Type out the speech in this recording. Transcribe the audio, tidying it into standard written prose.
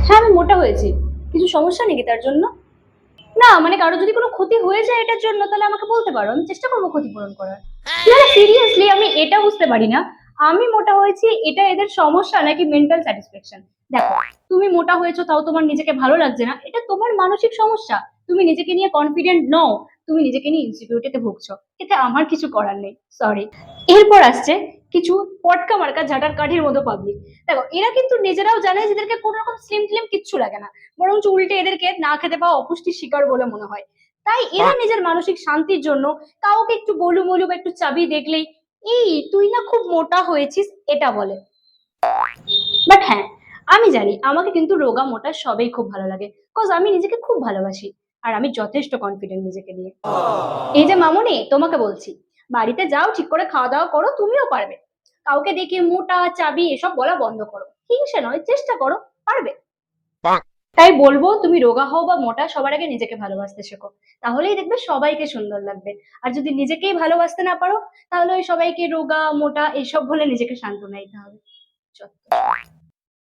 হ্যাঁ, আমি মোটা হয়েছি। কিছু সমস্যা নাকি তার জন্য? না, মানে কারো যদি কোনো ক্ষতি হয়ে যায় এটার জন্য তাহলে আমাকে বলতে পারো। আমি চেষ্টা করব ক্ষতিপূরণ করার। না, না সিরিয়াসলি আমি এটা বুঝতে পারি না। আমি মোটা হয়েছি এটা এদের সমস্যা নাকি মেন্টাল স্যাটিসফ্যাকশন? দেখো, তুমি মোটা হয়েছো তাও তোমার নিজেকে ভালো লাগছে না। এটা তোমার মানসিক সমস্যা। তুমি নিজেকে নিয়ে কনফিডেন্ট নও। তুমি নিজেকে নিয়ে ইনসিকিউরিটিতে ভুগছো। এতে আমার কিছু করার নেই। সরি। এরপর আসছে কিছু পটকা মার্কা ঝাঁটার কাঠির মতো পাবলিক। দেখো, এরা কিন্তু নিজেরাও জানে যে এদেরকে কোনো রকম স্লিম টিলিম কিচ্ছু লাগে না। বরঞ্চ উল্টে এদেরকে না খেতে পাওয়া অপুষ্টির শিকার বলে মনে হয়। তাই এরা নিজের মানসিক শান্তির জন্য কাউকে একটু বলু মলু বা একটু চাবি দেখলেই এই তুই না খুব মোটা হয়েছিস এটা বলে। বাট হ্যাঁ, আমি জানি আমাকে কিন্তু রোগা মোটা সবাই খুব ভালো লাগে, কজ আমি নিজেকে খুব ভালোবাসি। আর আমি যথেষ্ট কনফিডেন্ট নিজেকে নিয়ে। এই যে মামুনি, তোমাকে বলছি, বাড়িতে যাও, ঠিক করে খাওয়া দাওয়া করো, তুমিও পারবে। কাউকে দেখে মোটা চাবি এসব বলা বন্ধ করো, হিংসে নয়, চেষ্টা করো, পারবে। তাই বলবো, তুমি রোগা হও বা মোটা, সবার আগে নিজেকে ভালোবাসতে শেখো। তাহলেই দেখবে সবাইকে সুন্দর লাগবে। আর যদি নিজেকেই ভালোবাসতে না পারো, তাহলে ওই সবাইকে রোগা মোটা এইসব বলে নিজেকে সান্ত্বনা দিতে হবে। যত সব।